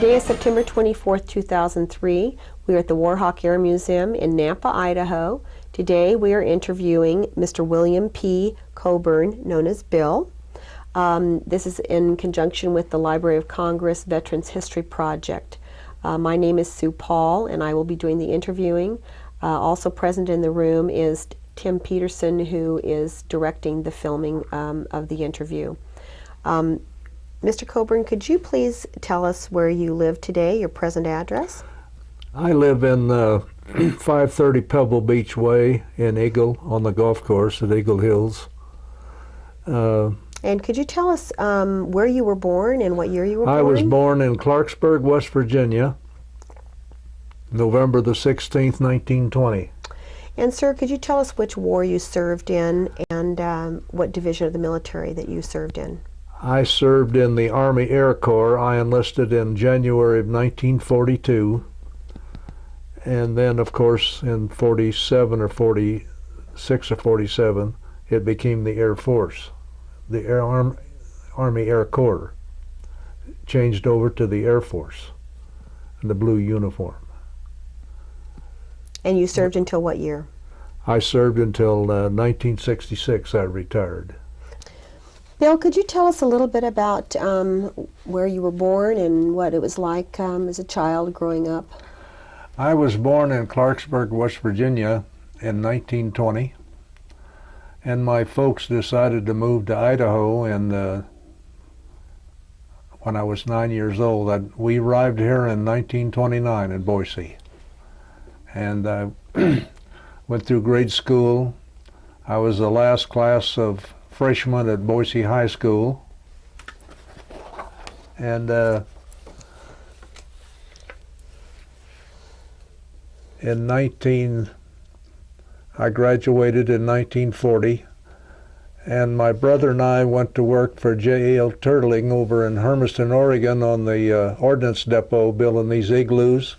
Today is September 24th, 2003. We are at the Warhawk Air Museum in Nampa, Idaho. Today we are interviewing Mr. William P. Coburn, known as Bill. This is in conjunction with the Library of Congress Veterans History Project. My name is Sue Paul, and I will be doing the interviewing. Also present in the room is Tim Peterson, who is directing the filming of the interview. Mr. Coburn, could you please tell us where you live today, your present address? I live in 530 Pebble Beach Way in Eagle on the golf course at Eagle Hills. And could you tell us where you were born and what year you were born? I was born in Clarksburg, West Virginia, November the 16th, 1920. And sir, could you tell us which war you served in and what division of the military that you served in? I served in the Army Air Corps. I enlisted in January of 1942. And then, of course, in 47 or 46 or 47, it became the Air Force. The Army Air Corps changed over to the Air Force in the blue uniform. And you served until what year? I served until 1966. I retired. Bill, could you tell us a little bit about where you were born and what it was like as a child growing up? I was born in Clarksburg, West Virginia in 1920, and my folks decided to move to Idaho when I was 9 years old. We arrived here in 1929 in Boise, and I went through grade school. I was the last class of freshman at Boise High School, and I graduated in 1940, and my brother and I went to work for J.L. Turtling over in Hermiston, Oregon on the ordnance depot building these igloos,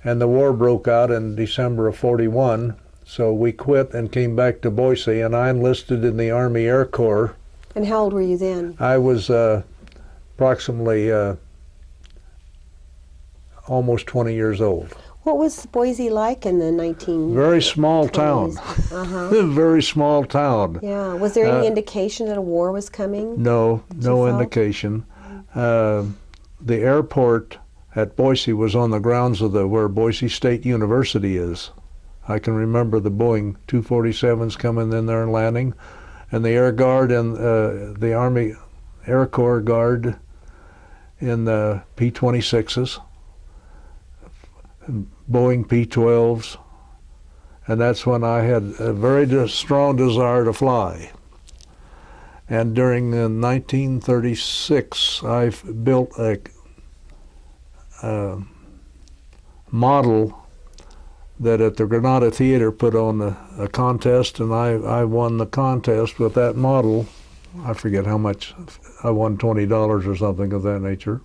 and the war broke out in December of 41. So we quit and came back to Boise, and I enlisted in the Army Air Corps. And how old were you then? I was approximately almost 20 years old. What was Boise like in the 1920s? Very small town. Very small town. Yeah. Was there any indication that a war was coming? No, no indication. The airport at Boise was on the grounds of where Boise State University is. I can remember the Boeing 247s coming in there and landing, and the Air Guard and the Army Air Corps Guard in the P-26s, Boeing P-12s, and that's when I had a very strong desire to fly. And during 1936, I built a model that at the Granada Theater put on a contest, and I won the contest with that model. I forget how much. I won $20 or something of that nature.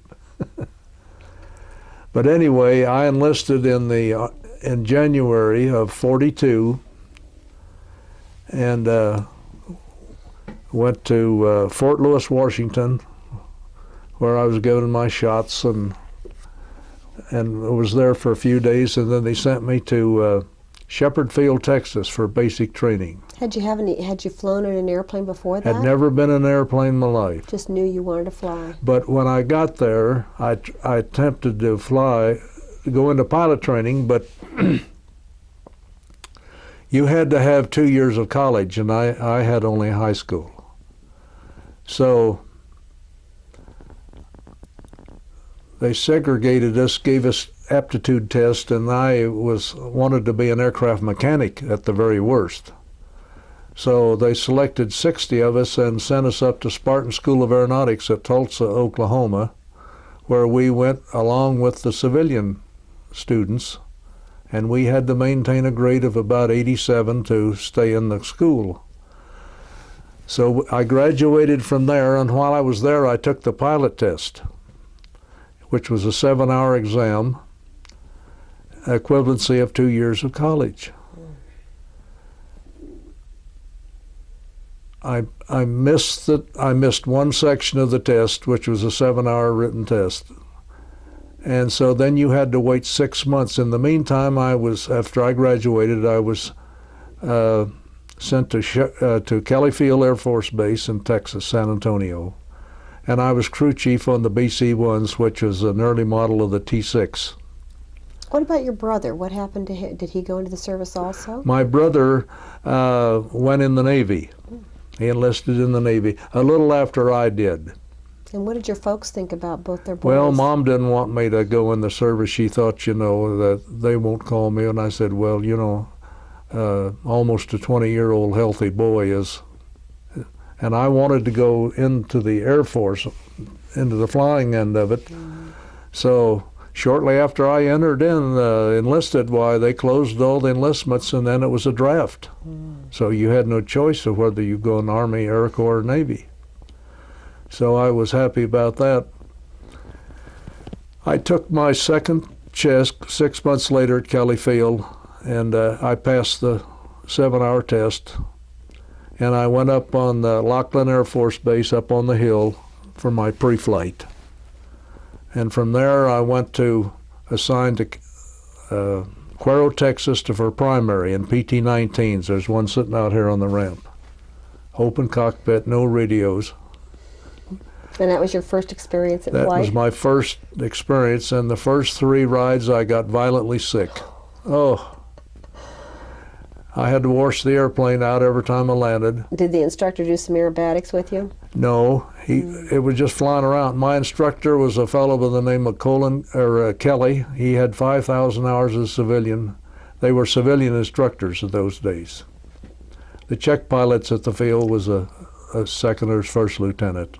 But anyway, I enlisted in January of 42, and went to Fort Lewis, Washington, where I was given my shots and was there for a few days, and then they sent me to Shepherd Field, Texas for basic training. Had you flown in an airplane before that? Had never been in an airplane in my life. Just knew you wanted to fly. But when I got there, I attempted to go into pilot training, but you had to have 2 years of college, and I had only high school. So they segregated us, gave us aptitude tests, and I wanted to be an aircraft mechanic at the very worst. So they selected 60 of us and sent us up to Spartan School of Aeronautics at Tulsa, Oklahoma, where we went along with the civilian students, and we had to maintain a grade of about 87 to stay in the school. So I graduated from there, and while I was there, I took the pilot test, which was a 7-hour exam, equivalency of 2 years of college. I missed one section of the test, which was a 7-hour written test, And so then you had to wait 6 months. In the meantime, after I graduated, I was sent to Kelly Field Air Force Base in Texas, San Antonio. And I was crew chief on the BC-1s, which was an early model of the T-6. What about your brother? What happened to him? Did he go into the service also? My brother went in the Navy. He enlisted in the Navy a little after I did. And what did your folks think about both their boys? Well, Mom didn't want me to go in the service. She thought, that they won't call me. And I said, well, almost a 20-year-old healthy boy is. And I wanted to go into the Air Force, into the flying end of it. So shortly after I enlisted, they closed all the enlistments, and then it was a draft. So you had no choice of whether you go in the Army, Air Corps, or Navy. So I was happy about that. I took my second test 6 months later at Kelly Field, and I passed the 7-hour test. And I went up on the Laughlin Air Force Base up on the hill for my pre-flight. And from there I went assigned to Cuero, Texas for primary in PT-19s. There's one sitting out here on the ramp. Open cockpit, no radios. And that was your first experience at flight? That was my first experience, and the first 3 rides I got violently sick. Oh, I had to wash the airplane out every time I landed. Did the instructor do some aerobatics with you? No, it was just flying around. My instructor was a fellow by the name of Kelly. He had 5,000 hours as a civilian. They were civilian instructors in those days. The check pilots at the field was a second or first lieutenant.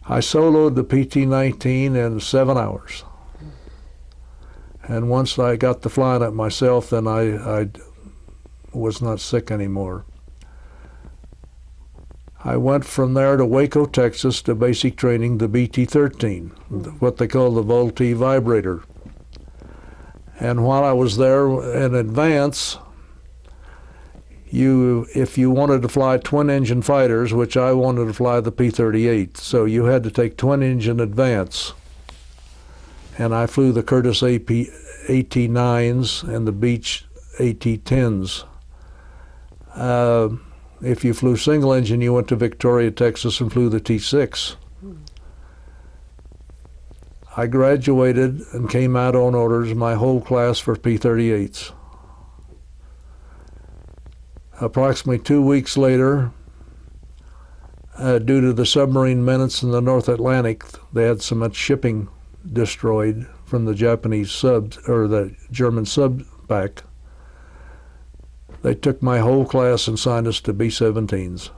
I soloed the PT-19 in 7 hours. And once I got to flying it myself, then I was not sick anymore. I went from there to Waco, Texas, to basic training, the BT-13, what they call the Volte vibrator. And while I was there in advance, if you wanted to fly twin-engine fighters, which I wanted to fly the P-38, so you had to take twin-engine advance. And I flew the Curtiss AT-9s and the Beech AT-10s. If you flew single engine, you went to Victoria, Texas, and flew the T-6. I graduated and came out on orders, my whole class for P-38s. Approximately 2 weeks later, due to the submarine menace in the North Atlantic, they had so much shipping destroyed from the Japanese subs, or the German sub pack. They took my whole class and signed us to B-17s.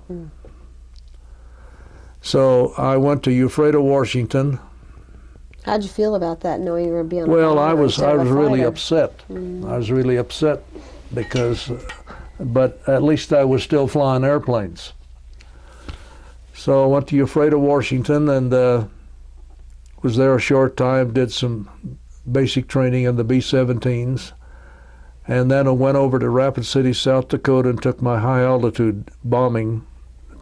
So I went to Ephrata, Washington. How'd you feel about that, knowing you were being on Well, a I was really fighter? upset. I was really upset because, but at least I was still flying airplanes. So I went to Ephrata, Washington, and was there a short time, did some basic training in the B-17s, and then I went over to Rapid City, South Dakota, and took my high-altitude bombing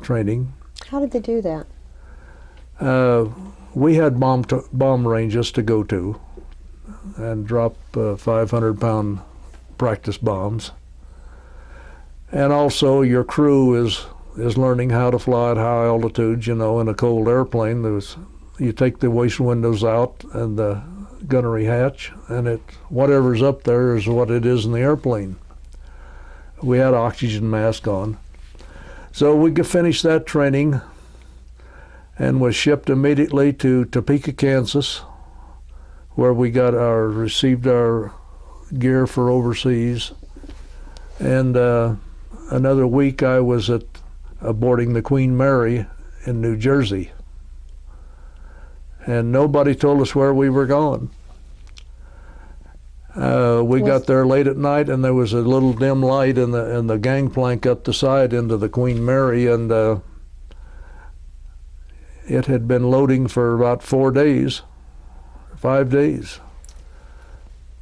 training. How did they do that? We had bomb ranges to go to and drop 500-pound practice bombs. And also your crew is learning how to fly at high altitudes, in a cold airplane. You take the waist windows out and the gunnery hatch, and whatever's up there is what it is in the airplane. We had oxygen mask on. So we could finish that training and was shipped immediately to Topeka, Kansas, where we received our gear for overseas. And another week I was aboarding the Queen Mary in New Jersey. And nobody told us where we were going. We got there late at night, and there was a little dim light in the gangplank up the side into the Queen Mary, and it had been loading for about 4 days, 5 days.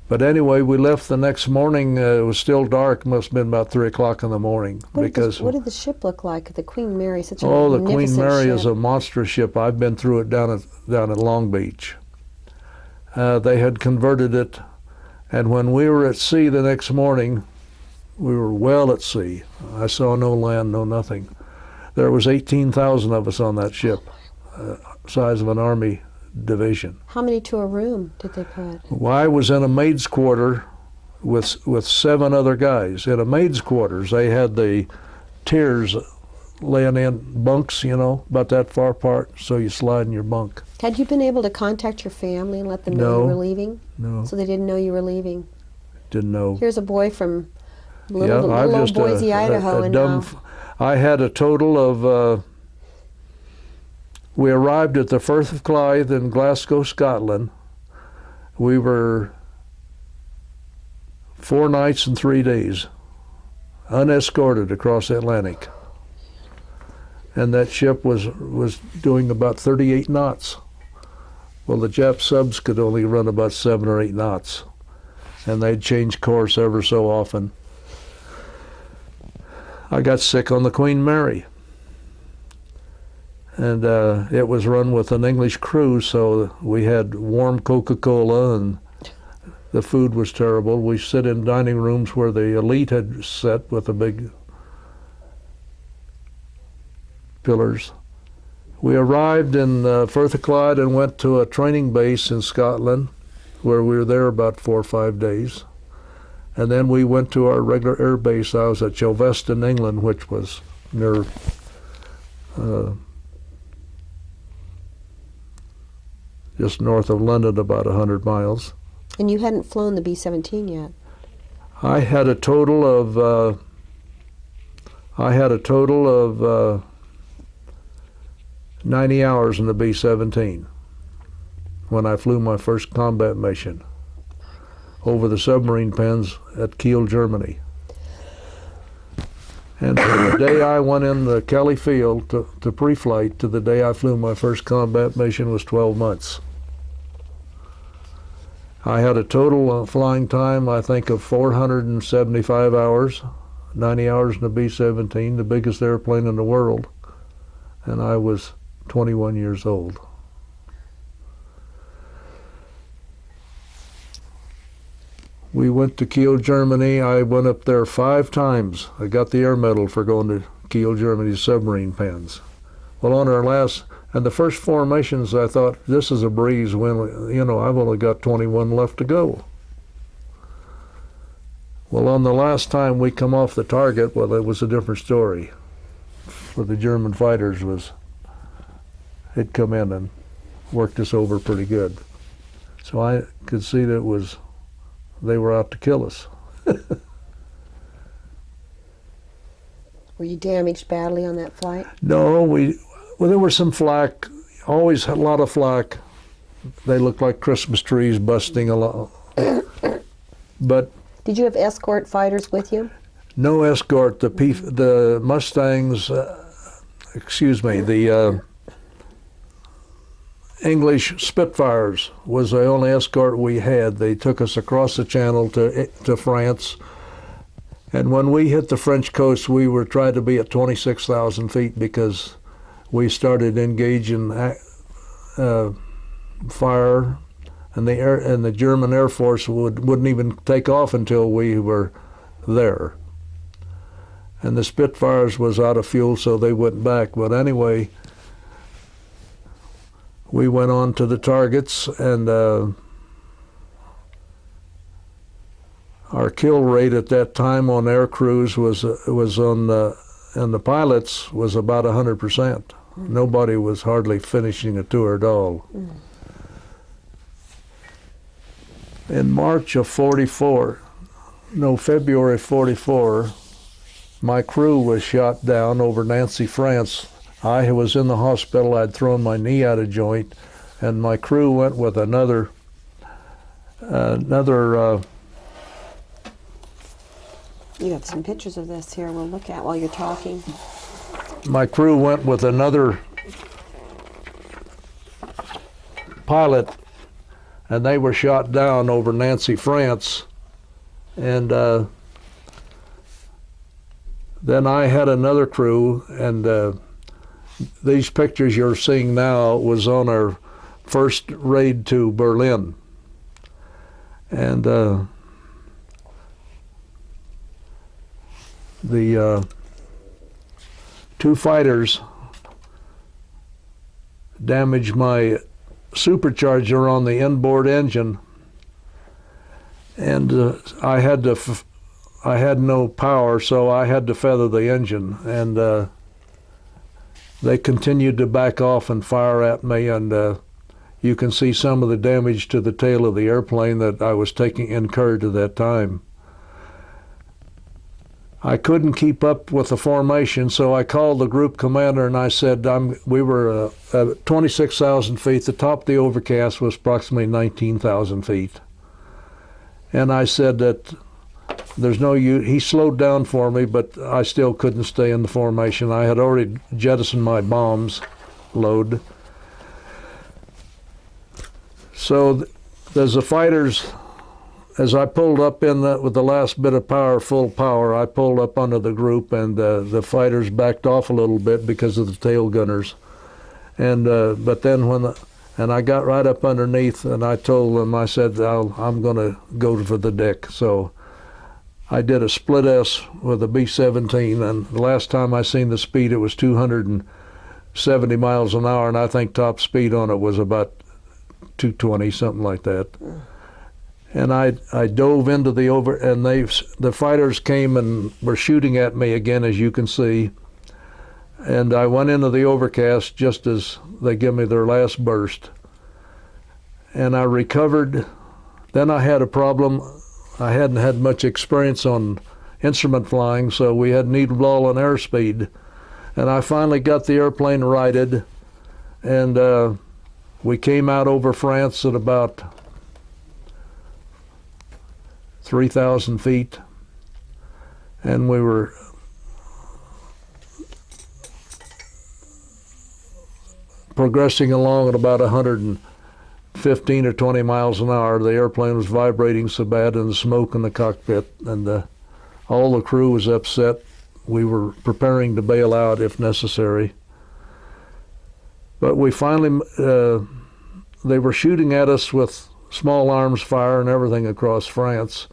But anyway, we left the next morning. It was still dark. Must have been about 3 o'clock in the morning. What did the ship look like? The Queen Mary, such a the magnificent Queen Mary ship. is a monstrous ship. I've been through it down at Long Beach. They had converted it, and when we were at sea the next morning, we were well at sea. I saw no land, no nothing. There was 18,000 of us on that ship, size of an army division. How many to a room did they put? Well, I was in a maid's quarter with 7 other guys. In a maid's quarters, they had the tiers laying in bunks, you know, about that far apart, so you slide in your bunk. Had you been able to contact your family and let them know you were leaving? No. So they didn't know you were leaving? Didn't know. Here's a boy from little I'm old just Boise, Idaho, and now... I had a total of, we arrived at the Firth of Clyde in Glasgow, Scotland. We were 4 nights and 3 days, unescorted across the Atlantic. And that ship was doing about 38 knots. Well, the Jap subs could only run about 7 or 8 knots, and they'd change course ever so often. I got sick on the Queen Mary, and it was run with an English crew, so we had warm Coca-Cola, and the food was terrible. We sit in dining rooms where the elite had sat with the big pillars. We arrived in Firth of Clyde and went to a training base in Scotland, where we were there about 4 or 5 days. And then we went to our regular air base. I was at Chelveston, England, which was near just north of London, about 100 miles. And you hadn't flown the B-17 yet? I had a total of 90 hours in the B-17 when I flew my first combat mission over the submarine pens at Kiel, Germany. And from the day I went in the Kelly Field to pre-flight to the day I flew my first combat mission was 12 months. I had a total flying time, I think, of 475 hours, 90 hours in the B-17, the biggest airplane in the world, and I was 21 years old. We went to Kiel, Germany. I went up there 5 times. I got the Air Medal for going to Kiel, Germany's submarine pens. Well, on our last, and the first formations, I thought, this is a breeze when, you know, I've only got 21 left to go. Well, on the last time we come off the target, well, it was a different story. For the German fighters had come in and worked us over pretty good. So I could see that they were out to kill us. Were you damaged badly on that flight? No, there was some flak, always a lot of flak. They looked like Christmas trees busting along. But did you have escort fighters with you? no escort. The Mustangs, the English Spitfires was the only escort we had. They took us across the channel to France. And when we hit the French coast, we were trying to be at 26,000 feet because we started engaging fire, and the German Air Force wouldn't even take off until we were there. And the Spitfires was out of fuel, so they went back. But anyway, we went on to the targets, and our kill rate at that time on air crews and the pilots was about 100%. Nobody was hardly finishing a tour at all. In March of February 44, my crew was shot down over Nancy, France. I was in the hospital. I'd thrown my knee out of joint, and my crew went with another. You got some pictures of this here we'll look at while you're talking. My crew went with another pilot, and they were shot down over Nancy, France. And then I had another crew, and these pictures you're seeing now was on our first raid to Berlin. And the two fighters damaged my supercharger on the inboard engine, and I had no power, so I had to feather the engine, and they continued to back off and fire at me, and you can see some of the damage to the tail of the airplane that I was incurred at that time. I couldn't keep up with the formation, so I called the group commander and I said, we were at 26,000 feet. The top of the overcast was approximately 19,000 feet. And I said that there's no use. He slowed down for me, but I still couldn't stay in the formation. I had already jettisoned my bombs load. So as the fighters, as I pulled up with the last bit of power, full power, I pulled up under the group, and the fighters backed off a little bit because of the tail gunners. And but then and I got right up underneath, and I told them, I said, I'm going to go for the deck. So I did a split S with a B-17, and the last time I seen the speed, it was 270 miles an hour, and I think top speed on it was about 220, something like that. And I dove into and the fighters came and were shooting at me again, as you can see. And I went into the overcast just as they give me their last burst. And I recovered. Then I had a problem. I hadn't had much experience on instrument flying, so we had needle ball and airspeed. And I finally got the airplane righted, and we came out over France at about 3,000 feet, and we were progressing along at about 115 or 20 miles an hour. The airplane was vibrating so bad, and the smoke in the cockpit, and all the crew was upset. We were preparing to bail out if necessary. But we finally, they were shooting at us with small arms fire and everything across France.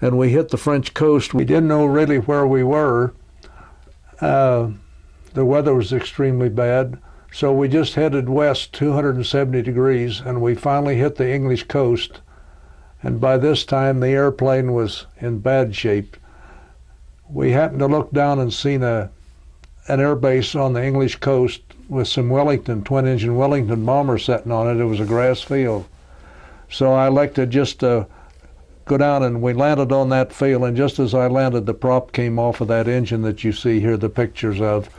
And we hit the French coast. We didn't know really where we were. The weather was extremely bad, so we just headed west 270 degrees, and we finally hit the English coast. And by this time, the airplane was in bad shape. We happened to look down and seen an air base on the English coast with some twin-engine Wellington bombers sitting on it. It was a grass field. So I elected just to go down, and we landed on that field, and just as I landed, the prop came off of that engine that you see here the pictures of,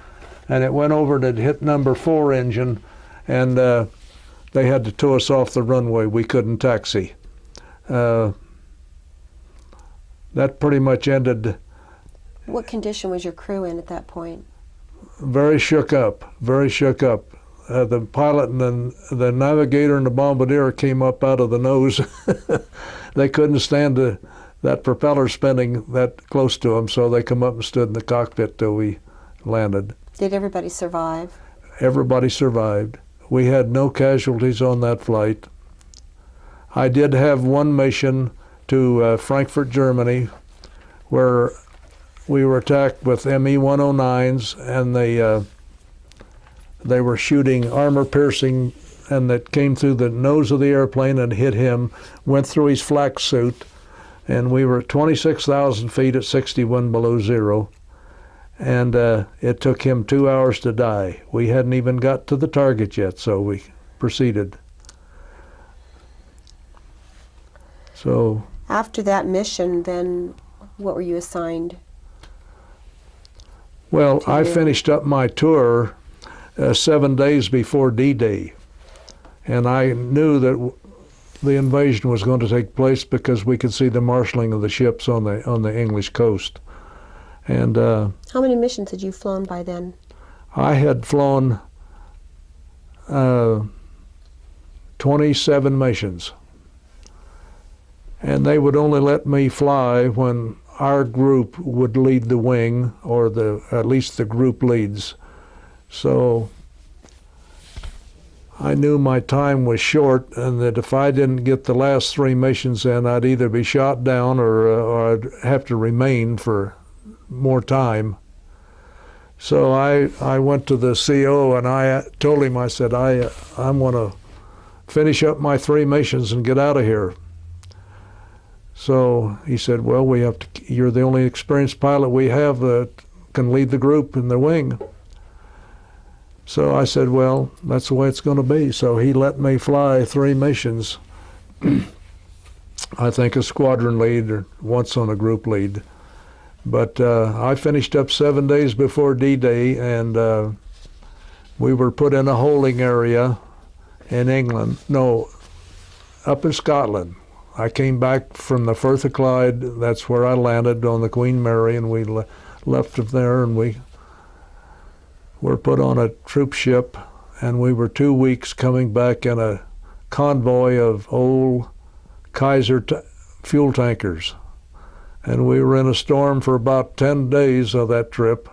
and it went over and it hit number 4 engine, and they had to tow us off the runway. We couldn't taxi. That pretty much ended. What condition was your crew in at that point? Very shook up, very shook up. The pilot and the navigator and the bombardier came up out of the nose. They couldn't stand that propeller spinning that close to them, so they come up and stood in the cockpit till we landed. Did everybody survive? Everybody survived. We had no casualties on that flight. I did have one mission to Frankfurt, Germany, where we were attacked with ME-109s, and they were shooting armor-piercing, and that came through the nose of the airplane and hit him, went through his flak suit, and we were at 26,000 feet at 61 below zero, and it took him 2 hours to die. We hadn't even got to the target yet, so we proceeded. So after that mission, then what were you assigned? Well, I finished up my tour 7 days before D-Day, and I knew that the invasion was going to take place because we could see the marshalling of the ships on the English coast. And how many missions had you flown by then? I had flown 27 missions, and they would only let me fly when our group would lead the wing, or at least the group leads. So I knew my time was short, and that if I didn't get the last 3 missions in, I'd either be shot down or I'd have to remain for more time. So I went to the CO and I told him, I said, I'm going to finish up my 3 missions and get out of here. So he said, well, you're the only experienced pilot we have that can lead the group in the wing. So I said, well, that's the way it's going to be. So he let me fly 3 missions. I think a squadron lead or once on a group lead. But I finished up 7 days before D-Day, and we were put in a holding area in England. No, up in Scotland. I came back from the Firth of Clyde. That's where I landed on the Queen Mary, and we left from there, and we were put on a troop ship, and we were 2 weeks coming back in a convoy of old Kaiser fuel tankers. And we were in a storm for about 10 days of that trip.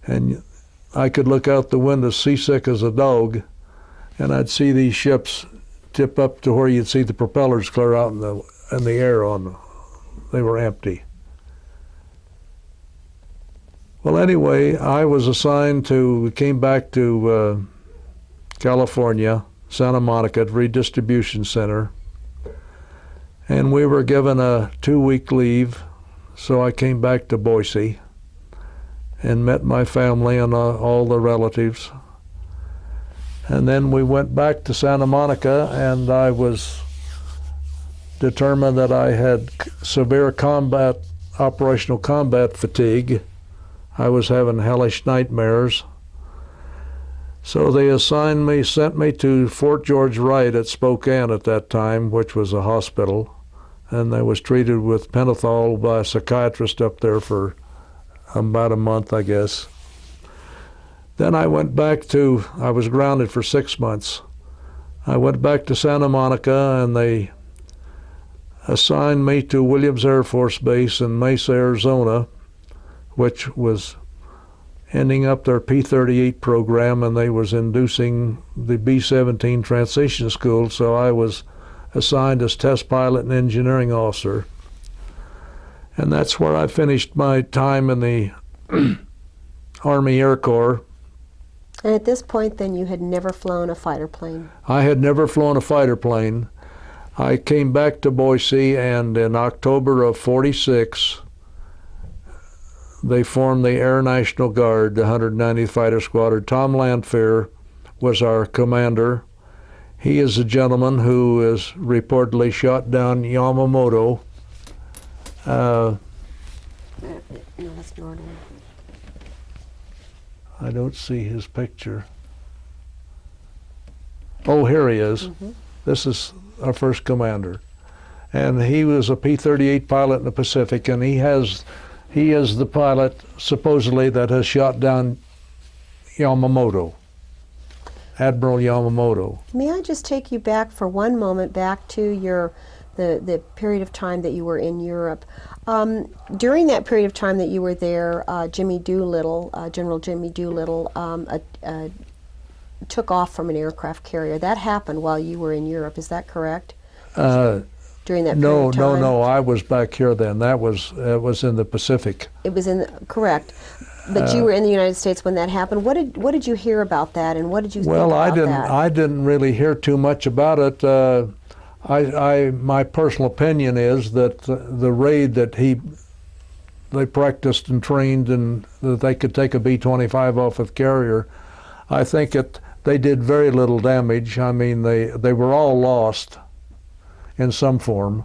And I could look out the window seasick as a dog, and I'd see these ships tip up to where you'd see the propellers clear out in the air they were empty. Well, anyway, I was assigned we came back to California, Santa Monica, at Redistribution Center. And we were given a 2-week leave, so I came back to Boise and met my family and all the relatives. And then we went back to Santa Monica, and I was determined that I had severe operational combat fatigue. I was having hellish nightmares. So they sent me to Fort George Wright at Spokane at that time, which was a hospital. And I was treated with pentothal by a psychiatrist up there for about a month, I guess. Then I went back I was grounded for 6 months. I went back to Santa Monica, and they assigned me to Williams Air Force Base in Mesa, Arizona, which was ending up their P-38 program, and they was inducing the B-17 transition school, so I was assigned as test pilot and engineering officer. And that's where I finished my time in the Army Air Corps. And at this point, then, you had never flown a fighter plane? I had never flown a fighter plane. I came back to Boise, and in October of '46, they formed the Air National Guard, the 190th Fighter Squadron. Tom Lanphier was our commander. He is a gentleman who is reportedly shot down Yamamoto. No, that's Norton. I don't see his picture. Oh, here he is. Mm-hmm. This is our first commander. And he was a P-38 pilot in the Pacific, and he is the pilot, supposedly, that has shot down Yamamoto. Admiral Yamamoto. May I just take you back for one moment, back to the period of time that you were in Europe. During that period of time that you were there, Jimmy Doolittle, General Jimmy Doolittle, took off from an aircraft carrier. That happened while you were in Europe, is that correct? During that period of time? No, I was back here then. That was in the Pacific. It was correct. But you were in the United States when that happened. What did you hear about that, and what did you think about that? I didn't really hear too much about it. My personal opinion is that the raid that they practiced and trained, and that they could take a B-25 off of carrier, I think they did very little damage. I mean, they were all lost in some form.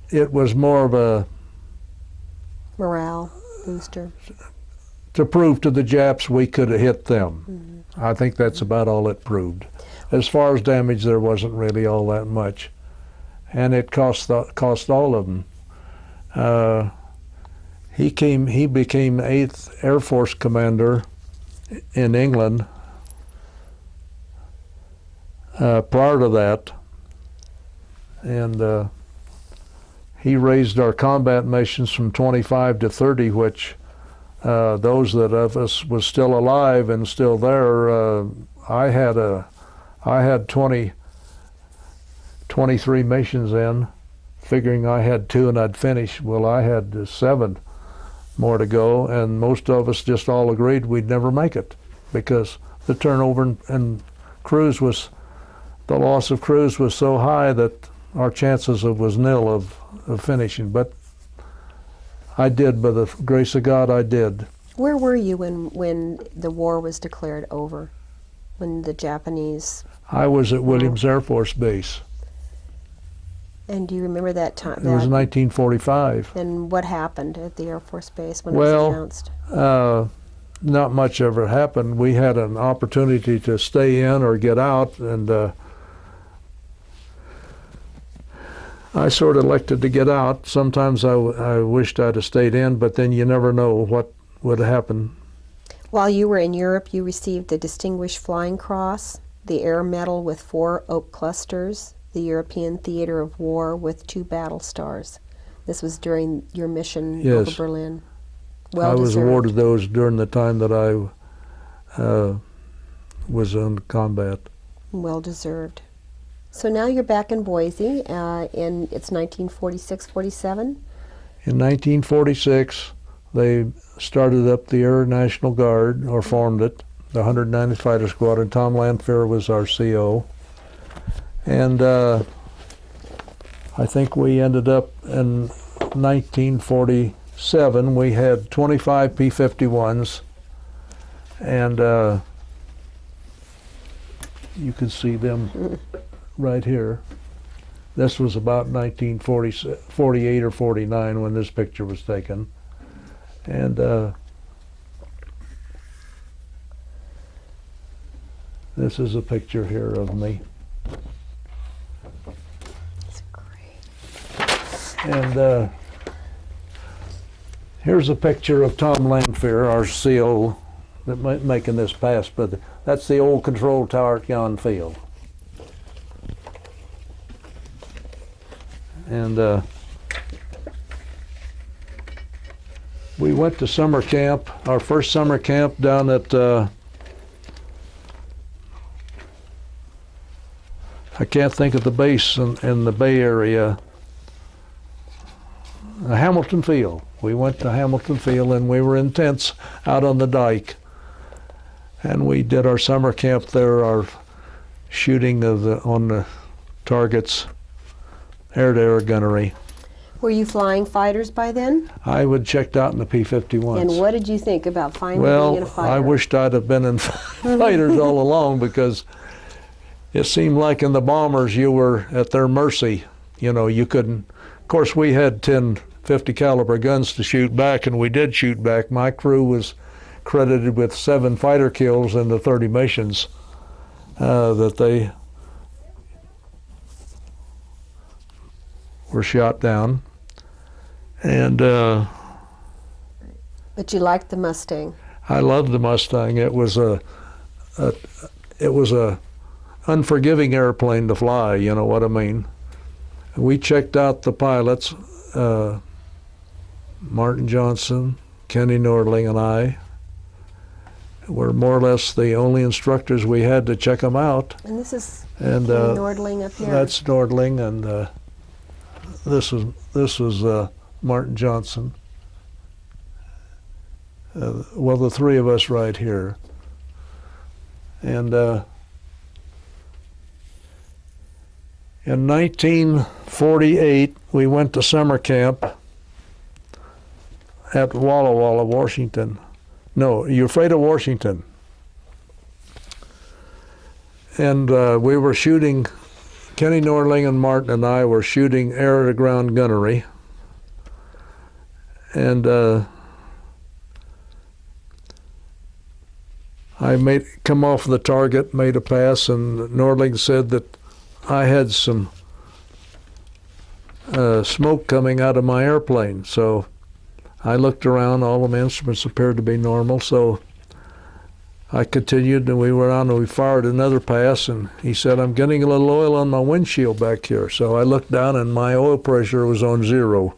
It was more of a morale booster to prove to the Japs we could have hit them. Mm-hmm. I think that's about all it proved. As far as damage, there wasn't really all that much, and it cost all of them. He became 8th Air Force Commander in England. Prior to that, and he raised our combat missions from 25 to 30, which those that of us was still alive and still there, I had 23 missions in, figuring I had 2 and I'd finish. Well, I had 7 more to go, and most of us just all agreed we'd never make it because the turnover and crews was, the loss of crews was so high that our chances was nil of finishing. But I did, by the grace of God, I did. Where were you when the war was declared over? When the Japanese... I was at Williams Air Force Base. And do you remember that time? It was 1945. And what happened at the Air Force Base when it was announced? Not much ever happened. We had an opportunity to stay in or get out, and I sort of elected to get out. Sometimes I wished I'd have stayed in, but then you never know what would happen. While you were in Europe, you received the Distinguished Flying Cross, the Air Medal with 4 oak clusters, the European Theater of War with 2 battle stars. This was during your mission over Berlin. Well I was deserved. awarded those during the time that I was in combat. Well deserved. So now you're back in Boise, and it's 1946-47? In 1946, they started up the Air National Guard, or formed it, the 190th Fighter Squadron. Tom Lanphier was our CO. And I think we ended up in 1947, we had 25 P-51s, and you can see them right here. This was about 1948 or 49 when this picture was taken. And this is a picture here of me. That's great. And here's a picture of Tom Lanphier, our CO, making this pass, but that's the old control tower at Yon Field. And we went to summer camp, our first summer camp down at, I can't think of the base in the Bay Area, Hamilton Field. We went to Hamilton Field and we were in tents out on the dike. And we did our summer camp there, our shooting on the targets, air-to-air gunnery. Were you flying fighters by then? I would checked out in the P-51s. And what did you think about finally being in a fighter? I wished I'd have been in fighters all along, because it seemed like in the bombers you were at their mercy. You know, you couldn't. Of course, we had 10 50 caliber guns to shoot back, and we did shoot back. My crew was credited with 7 fighter kills in the 30 missions that they were shot down. And but you liked the Mustang. I loved the Mustang. It was a unforgiving airplane to fly, you know what I mean. We checked out the pilots, Martin Johnson, Kenny Nordling, and I were more or less the only instructors we had to check them out. And this is And Kenny Nordling up here. that's Nordling, and this was Martin Johnson. Well, the 3 of us right here. And in 1948, we went to summer camp at Walla Walla, Washington. No, you afraid of Washington? And we were shooting, Kenny Nordling and Martin and I were shooting air-to-ground gunnery. And I come off the target, made a pass, and Nordling said that I had some smoke coming out of my airplane. So I looked around, all of my instruments appeared to be normal, so I continued, and we were on, and we fired another pass, and he said, "I'm getting a little oil on my windshield back here." So I looked down, and my oil pressure was on 0.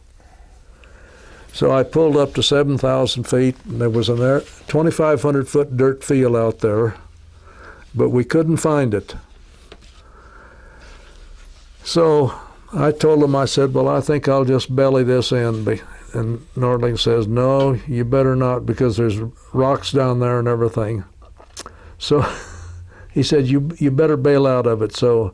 So I pulled up to 7,000 feet, and there was a 2,500-foot dirt field out there, but we couldn't find it. So I told him, I said, well, I think I'll just belly this in. And Nordling says, no, you better not, because there's rocks down there and everything. So he said, you better bail out of it. So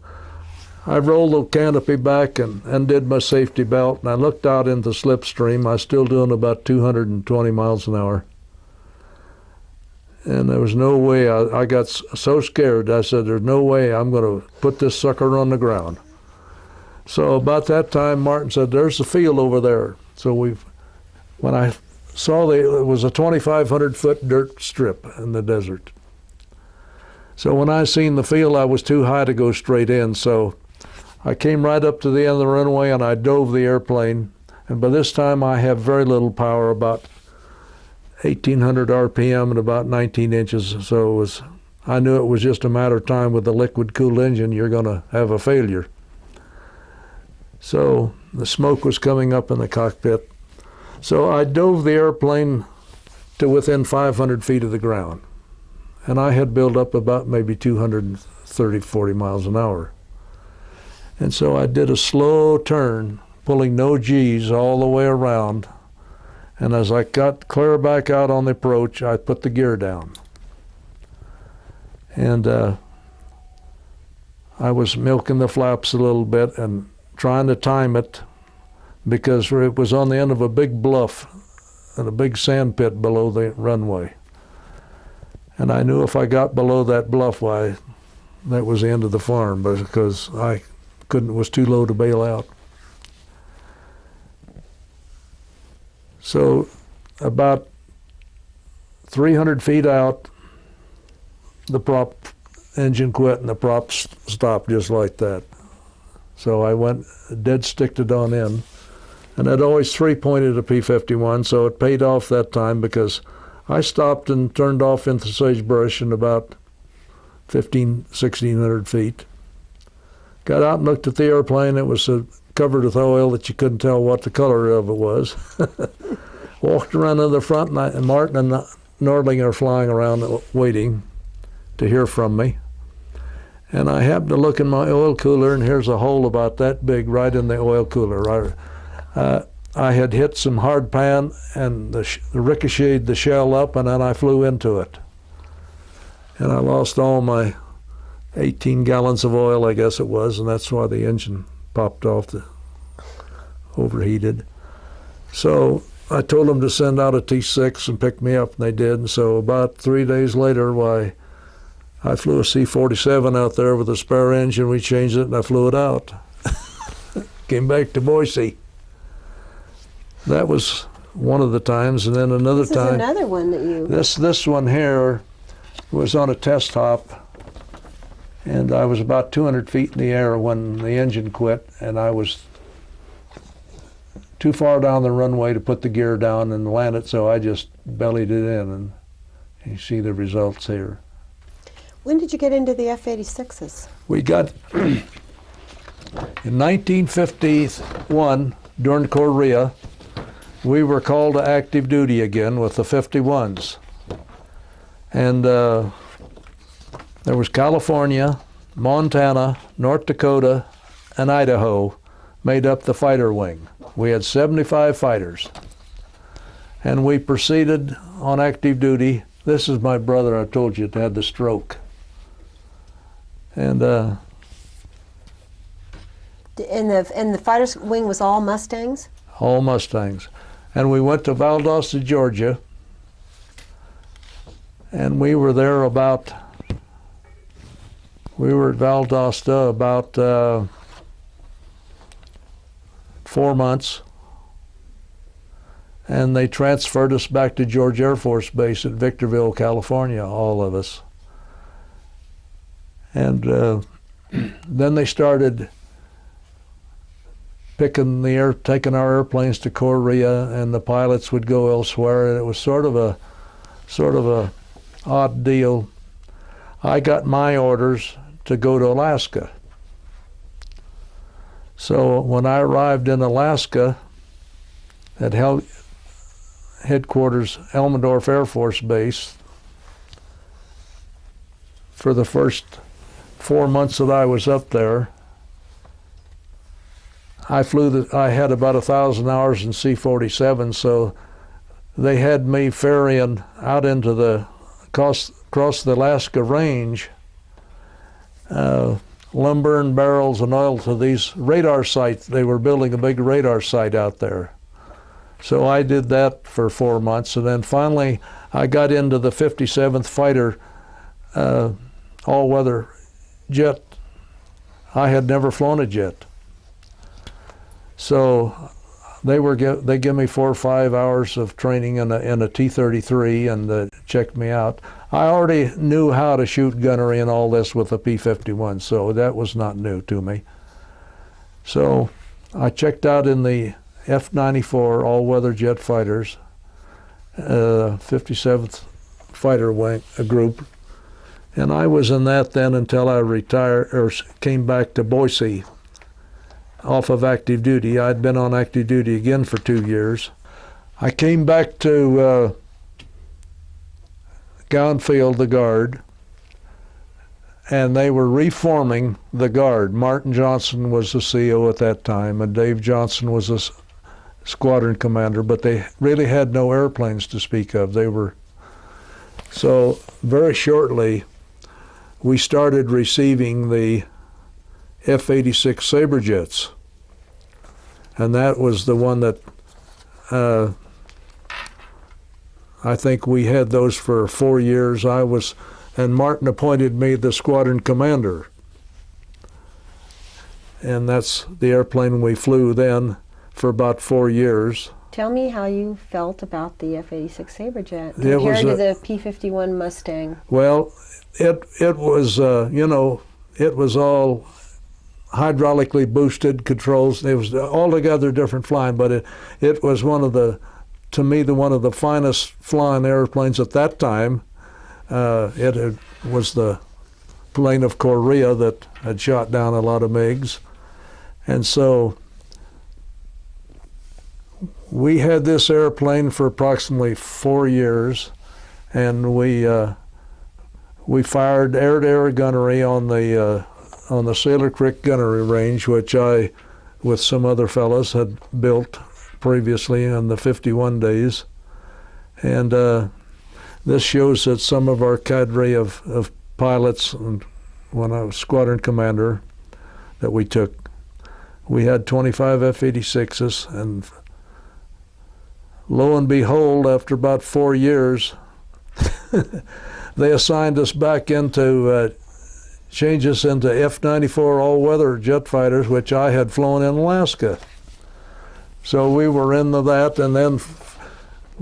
I rolled the canopy back and undid my safety belt, and I looked out into the slipstream. I was still doing about 220 miles an hour. And there was no way. I got so scared. I said, there's no way I'm going to put this sucker on the ground. So about that time, Martin said, there's the field over there. So when I saw it was a 2,500-foot dirt strip in the desert. So when I seen the field, I was too high to go straight in. So I came right up to the end of the runway and I dove the airplane. And by this time, I have very little power, about 1,800 RPM and about 19 inches. So I knew it was just a matter of time with the liquid-cooled engine, you're going to have a failure. So the smoke was coming up in the cockpit. So I dove the airplane to within 500 feet of the ground. And I had built up about maybe 230, 40 miles an hour. And so I did a slow turn, pulling no G's all the way around. And as I got clear back out on the approach, I put the gear down. And I was milking the flaps a little bit and trying to time it, because it was on the end of a big bluff and a big sand pit below the runway. And I knew if I got below that bluff, why, that was the end of the farm, because I was too low to bail out. So about 300 feet out, the prop engine quit and the prop stopped just like that. So I went dead sticked on in. And I'd always three-pointed a P-51, so it paid off that time, because I stopped and turned off into sagebrush in about 1,600 feet. Got out and looked at the airplane. It was covered with oil that you couldn't tell what the color of it was. Walked around to the front, and Martin and Nordling are flying around waiting to hear from me. And I happened to look in my oil cooler, and here's a hole about that big right in the oil cooler. I had hit some hard pan and ricocheted the shell up, and then I flew into it. And I lost all my 18 gallons of oil, I guess it was, and that's why the engine popped off, overheated. So I told them to send out a T6 and pick me up, and they did. And so about 3 days later, I flew a C-47 out there with a spare engine. We changed it, and I flew it out. Came back to Boise. That was one of the times, and then another time. This is another one that you. This one here was on a test hop, and I was about 200 feet in the air when the engine quit, and I was too far down the runway to put the gear down and land it, so I just bellied it in, and you see the results here. When did you get into the F-86s? We got in 1951 during Korea. We were called to active duty again with the 51s. And there was California, Montana, North Dakota, and Idaho made up the fighter wing. We had 75 fighters. And we proceeded on active duty. This is my brother, I told you, that had the stroke. And the fighter's wing was all Mustangs? All Mustangs. And we went to Valdosta, Georgia, and we were at Valdosta about 4 months, and they transferred us back to George Air Force Base at Victorville, California, all of us. And then they started taking our airplanes to Korea, and the pilots would go elsewhere, and it was sort of a odd deal. I got my orders to go to Alaska. So when I arrived in Alaska at headquarters, Elmendorf Air Force Base. For the first 4 months that I was up there, I had about 1,000 hours in C-47, so they had me ferrying out into the across the Alaska Range, lumber and barrels and oil to these radar sites. They were building a big radar site out there. So I did that for 4 months, and then finally I got into the 57th Fighter all-weather jet. I had never flown a jet. So they give me 4 or 5 hours of training in a T-33 and checked me out. I already knew how to shoot gunnery and all this with a P-51, so that was not new to me. So I checked out in the F-94 all-weather jet fighters, 57th Fighter Wing group, and I was in that then until I retired or came back to Boise off of active duty. I'd been on active duty again for 2 years. I came back to Gownfield, the Guard, and they were reforming the Guard. Martin Johnson was the CO at that time, and Dave Johnson was the squadron commander, but they really had no airplanes to speak of. So very shortly, we started receiving the F-86 Sabre jets, and that was the one that I think we had those for 4 years. And Martin appointed me the squadron commander, and that's the airplane we flew then for about 4 years. Tell me how you felt about the F-86 Sabre jet compared to the P-51 Mustang. Well, it was it was all hydraulically boosted controls. It was altogether different flying, but it was one of the finest flying airplanes at that time. It was the plane of Korea that had shot down a lot of MiGs, and so we had this airplane for approximately 4 years, and we fired air-to-air gunnery on the Sailor Creek Gunnery Range, which I, with some other fellows, had built previously in the 51 days. And this shows that some of our cadre of pilots, and when I was squadron commander, that we took, we had 25 F-86s, and lo and behold, after about 4 years, they assigned us back into, changed us into F-94 all-weather jet fighters, which I had flown in Alaska. So we were into that, and then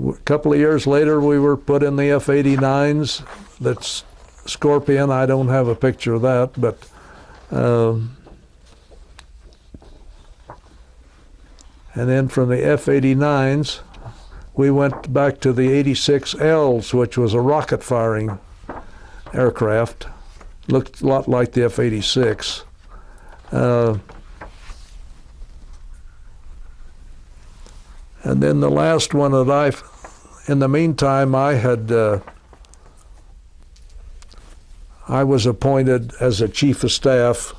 a couple of years later, we were put in the F-89s. That's Scorpion. I don't have a picture of that, but and then from the F-89s, we went back to the 86Ls, which was a rocket-firing aircraft. Looked a lot like the F-86. And then the last one that in the meantime, I was appointed as a chief of staff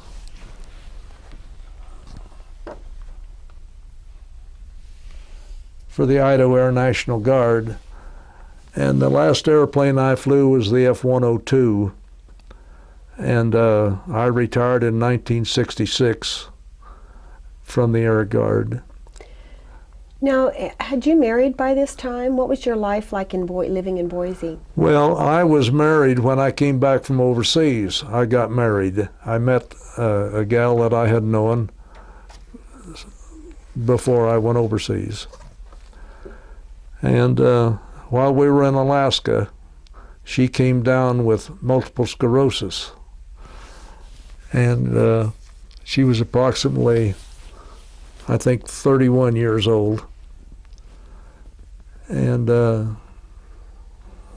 for the Idaho Air National Guard, and the last airplane I flew was the F-102, and I retired in 1966 from the Air Guard. Now, had you married by this time? What was your life like living in Boise? Well, I was married when I came back from overseas. I got married. I met a gal that I had known before I went overseas. And while we were in Alaska, she came down with multiple sclerosis. And she was approximately, I think, 31 years old. And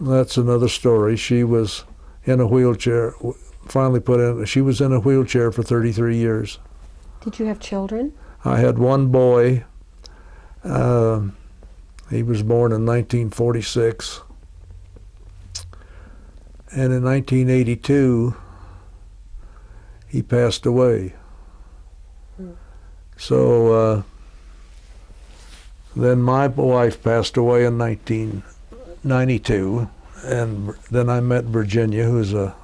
that's another story. She was in a wheelchair, she was in a wheelchair for 33 years. Did you have children? I had one boy. He was born in 1946. And in 1982, he passed away. So then my wife passed away in 1992, and then I met Virginia, who's a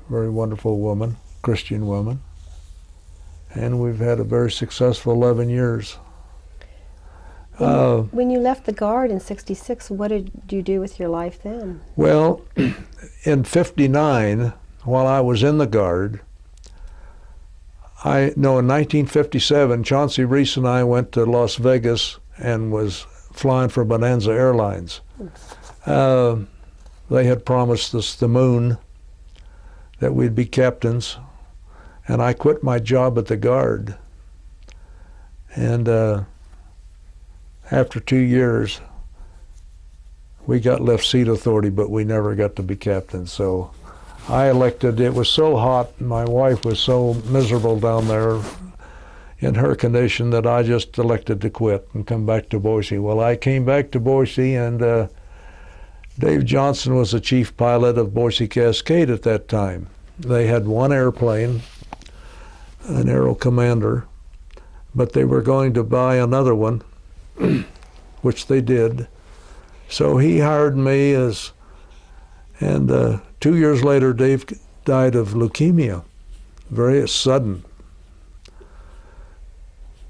very wonderful woman, Christian woman, and we've had a very successful 11 years. When you left the Guard in '66, what did you do with your life then? Well, in '59, while I was in the Guard, in 1957, Chauncey Reese and I went to Las Vegas and was flying for Bonanza Airlines. They had promised us the moon, that we'd be captains, and I quit my job at the Guard. And after 2 years, we got left seat authority, but we never got to be captains. So I elected. It was so hot, and my wife was so miserable down there in her condition that I just elected to quit and come back to Boise. Well, I came back to Boise, and Dave Johnson was the chief pilot of Boise Cascade at that time. They had one airplane, an Aero Commander, but they were going to buy another one, which they did. So he hired me and 2 years later, Dave died of leukemia, very sudden.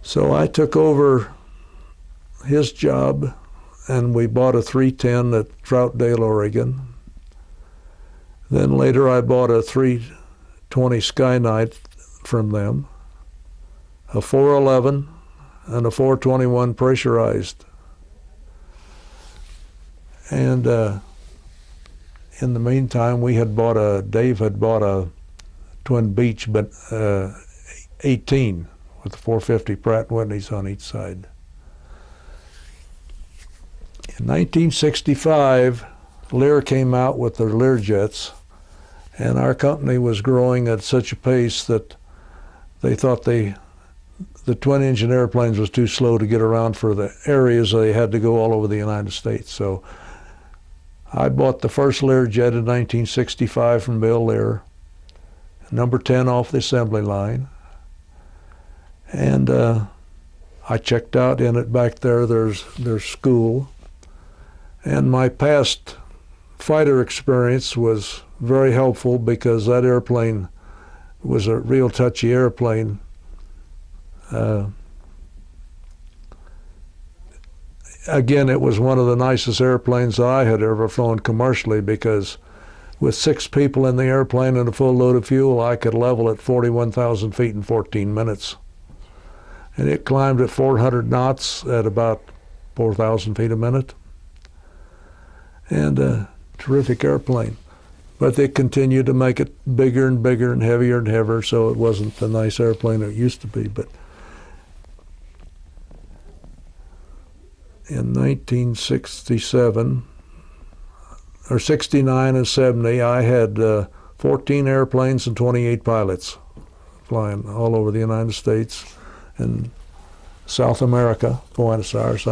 So I took over his job, and we bought a 310 at Troutdale, Oregon. Then later I bought a 320 Skynight from them, a 411, and a 421 pressurized. And in the meantime, Dave had bought a Twin Beach, but 18 with 450 Pratt & Whitneys on each side. In 1965, Lear came out with their Learjets, and our company was growing at such a pace that they thought the twin-engine airplanes was too slow to get around for the areas they had to go all over the United States. So I bought the first Learjet in 1965 from Bill Lear, number 10 off the assembly line. And I checked out in it back there. There's school. And my past fighter experience was very helpful because that airplane was a real touchy airplane. Again, it was one of the nicest airplanes I had ever flown commercially, because with 6 people in the airplane and a full load of fuel, I could level at 41,000 feet in 14 minutes. And it climbed at 400 knots at about 4,000 feet a minute. And a terrific airplane. But they continued to make it bigger and bigger and heavier, so it wasn't the nice airplane it used to be. But in 1967, or 69 and 70, I had 14 airplanes and 28 pilots flying all over the United States and South America, Buenos Aires.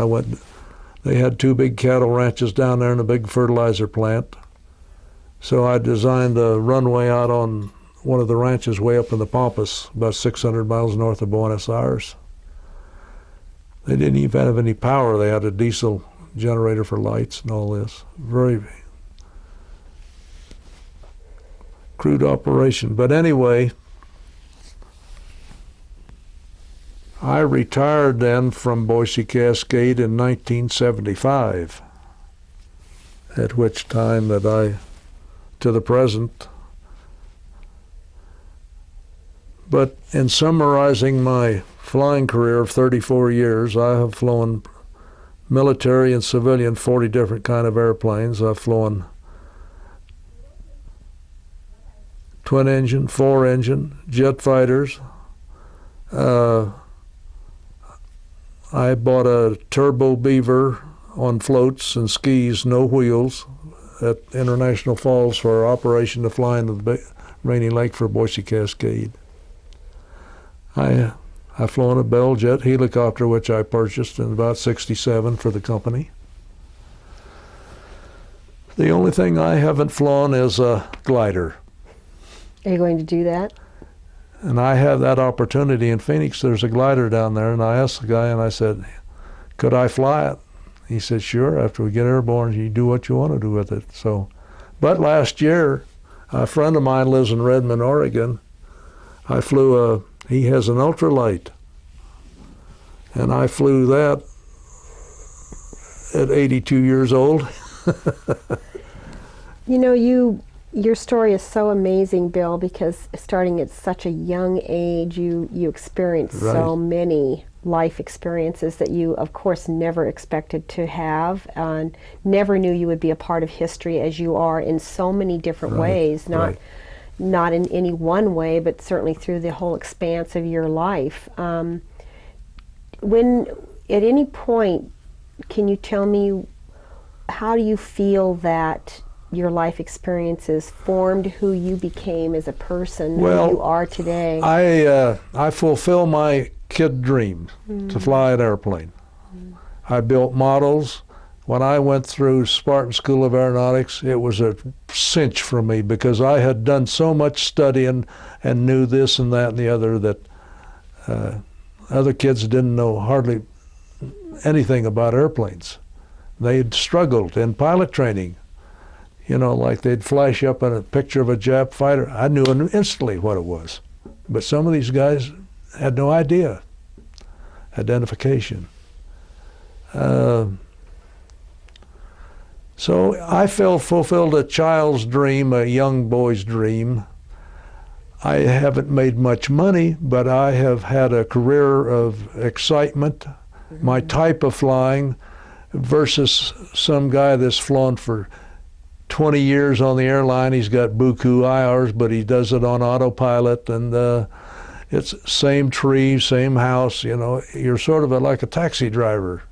They had 2 big cattle ranches down there and a big fertilizer plant. So I designed a runway out on one of the ranches way up in the Pampas, about 600 miles north of Buenos Aires. They didn't even have any power. They had a diesel generator for lights and all this. Very crude operation. But anyway, I retired then from Boise Cascade in 1975, at which time to the present. But in summarizing my flying career of 34 years, I have flown military and civilian 40 different kind of airplanes. I've flown twin engine, 4 engine, jet fighters. I bought a Turbo Beaver on floats and skis, no wheels, at International Falls for our operation to fly into the Rainy Lake for Boise Cascade. I I've flown a Bell jet helicopter, which I purchased in about '67 for the company. The only thing I haven't flown is a glider. Are you going to do that? And I have that opportunity in Phoenix. There's a glider down there, and I asked the guy, and I said, could I fly it? He said, sure, after we get airborne, you do what you want to do with it. So, but last year, a friend of mine lives in Redmond, Oregon. I flew he has an ultralight, and I flew that at 82 years old. You know, your story is so amazing, Bill, because starting at such a young age, you experienced so many life experiences that you, of course, never expected to have, and never knew you would be a part of history as you are in so many different ways, not in any one way, but certainly through the whole expanse of your life. When, at any point, can you tell me, how do you feel that your life experiences formed who you became as a person, who you are today? I fulfill my kid dream to fly an airplane. I built models. When I went through Spartan School of Aeronautics, it was a cinch for me because I had done so much studying and knew this and that and the other that other kids didn't know hardly anything about airplanes. They'd struggled in pilot training. You know, like they'd flash up a picture of a Jap fighter. I knew instantly what it was. But some of these guys had no idea. Identification. So I fulfilled a child's dream, a young boy's dream. I haven't made much money, but I have had a career of excitement. My type of flying versus some guy that's flown for 20 years on the airline. He's got buku hours, but he does it on autopilot, and it's same tree, same house. You know, you're sort of like a taxi driver,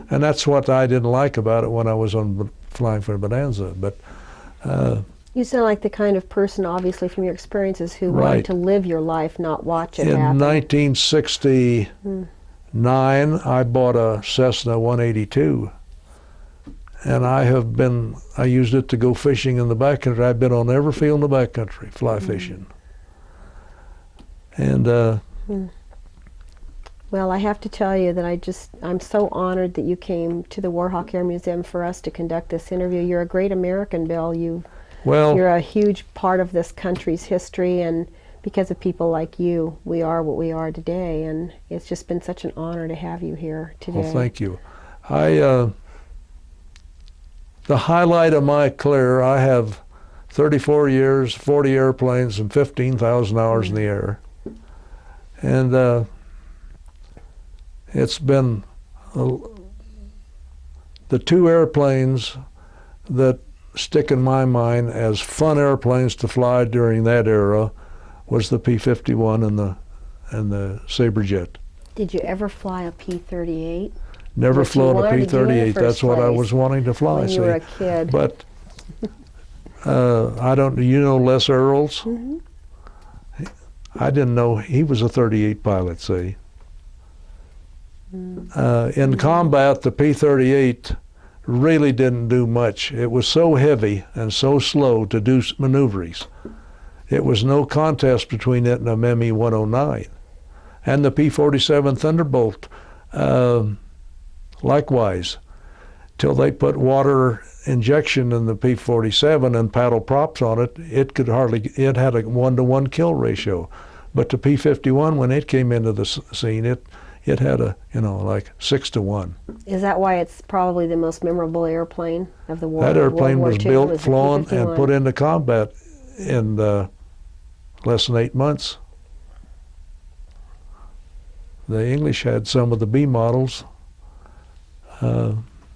and that's what I didn't like about it when I was flying for Bonanza. But you sound like the kind of person, obviously from your experiences, who wanted to live your life, not watch it happen. In 1969, I bought a Cessna 182. And I used it to go fishing in the backcountry. I've been on every field in the backcountry, fly fishing. And well, I have to tell you that I'm so honored that you came to the Warhawk Air Museum for us to conduct this interview. You're a great American, Bill. You're a huge part of this country's history, and because of people like you, we are what we are today. And it's just been such an honor to have you here today. Well, thank you. The highlight of my career, I have 34 years, 40 airplanes, and 15,000 hours in the air. And it's been the two airplanes that stick in my mind as fun airplanes to fly during that era was the P-51 and the Saberjet. Did you ever fly a P-38? Never flown a P-38. That's what I was wanting to fly. When you were a kid. But I don't. You know Les Earls? Mm-hmm. I didn't know he was a 38 pilot. See. In combat, the P-38 really didn't do much. It was so heavy and so slow to do maneuvers. It was no contest between it and a Me-109, and the P-47 Thunderbolt. Likewise, till they put water injection in the P-47 and paddle props on it, it had a 1-to-1 kill ratio. But the P-51, when it came into the scene, it had a, like 6-to-1. Is that why it's probably the most memorable airplane of the war? That airplane was built, flown, and put into combat in less than 8 months. The English had some of the B models.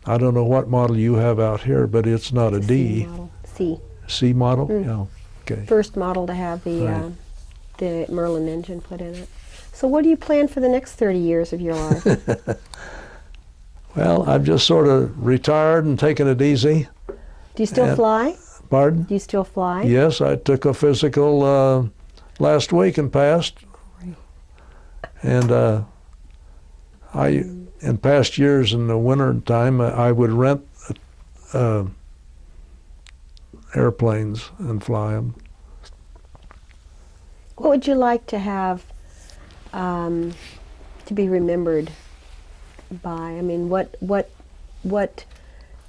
I don't know what model you have out here, but it's not a D. C model? Yeah. Okay. First model to have the Merlin engine put in it. So what do you plan for the next 30 years of your life? Well, I've just sort of retired and taken it easy. Do you still fly? Pardon? Do you still fly? Yes, I took a physical last week and passed. And in past years in the winter time, I would rent airplanes and fly them. What would you like to have to be remembered by? I mean, what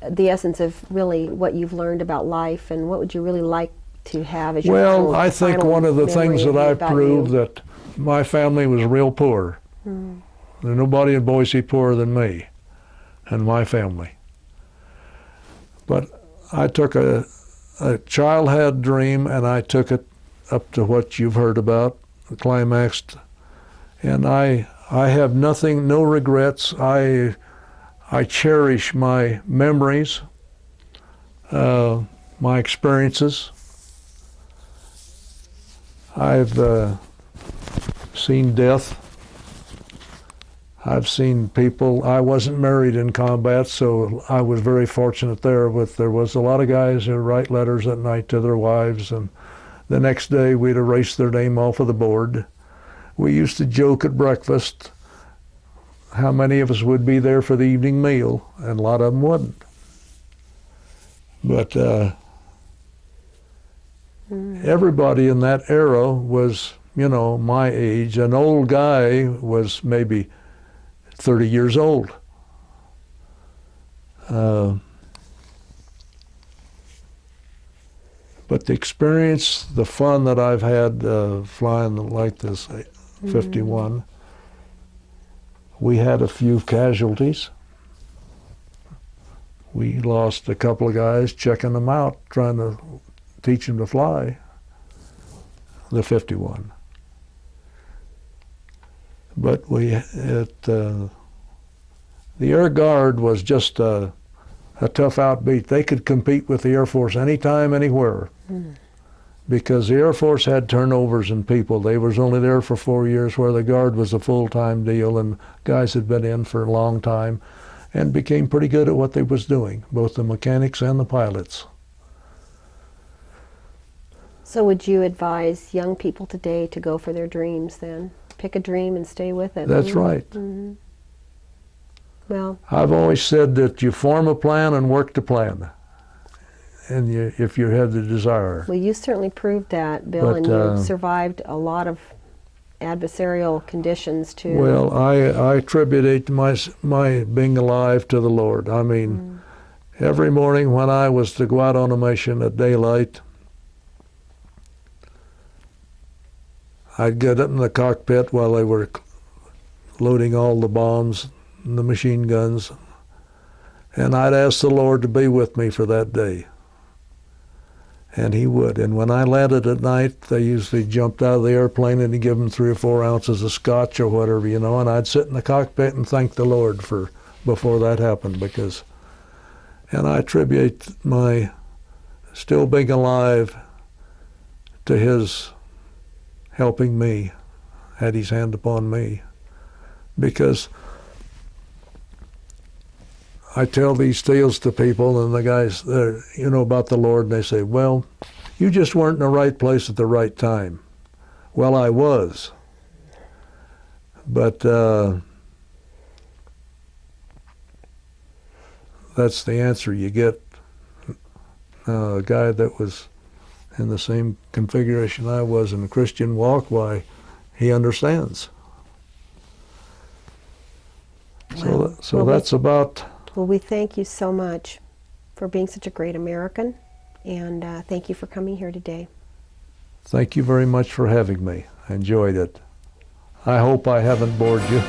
the essence of really what you've learned about life, and what would you really like to have as your Well, I think final one of the memory things that I about proved you? that my family was real poor. There's nobody in Boise poorer than me and my family. But I took a childhood dream and I took it up to what you've heard about, climaxed. And I have nothing, no regrets. I cherish my memories, my experiences. I've seen death. I've seen people. I wasn't married in combat, so I was very fortunate there. But there was a lot of guys who write letters at night to their wives, and the next day we'd erase their name off of the board. We used to joke at breakfast how many of us would be there for the evening meal, and a lot of them wouldn't. But everybody in that era was, you know, my age. An old guy was maybe 30 years old. But the experience, the fun that I've had flying like this 51, we had a few casualties. We lost a couple of guys checking them out, trying to teach them to fly, the 51. But the Air Guard was just a tough outbeat. They could compete with the Air Force anytime, anywhere, because the Air Force had turnovers in people. They was only there for 4 years, where the Guard was a full-time deal, and guys had been in for a long time and became pretty good at what they was doing, both the mechanics and the pilots. So would you advise young people today to go for their dreams then? Pick a dream and stay with it? That's right. Well, I've always said that you form a plan and work to plan, and if you have the desire. well, you certainly proved that, Bill, But, and you've survived a lot of adversarial conditions too. Well, I attribute my being alive to the Lord. I mean, every morning when I was to go out on a mission at daylight, I'd get up in the cockpit while they were loading all the bombs and the machine guns, and I'd ask the Lord to be with me for that day. And he would. And when I landed at night, they usually jumped out of the airplane and he'd give them 3 or 4 ounces of scotch or whatever, you know, and I'd sit in the cockpit and thank the Lord for before that happened, because, and I attribute my still being alive to his helping me, had his hand upon me, because I tell these tales to people, and the guys, you know, about the Lord, and they say, well, you just weren't in the right place at the right time. Well, I was. But that's the answer you get. A guy that was in the same configuration I was in the Christian walk, why, he understands. Well, So that's about... Well, we thank you so much for being such a great American, and thank you for coming here today. Thank you very much for having me. I enjoyed it. I hope I haven't bored you.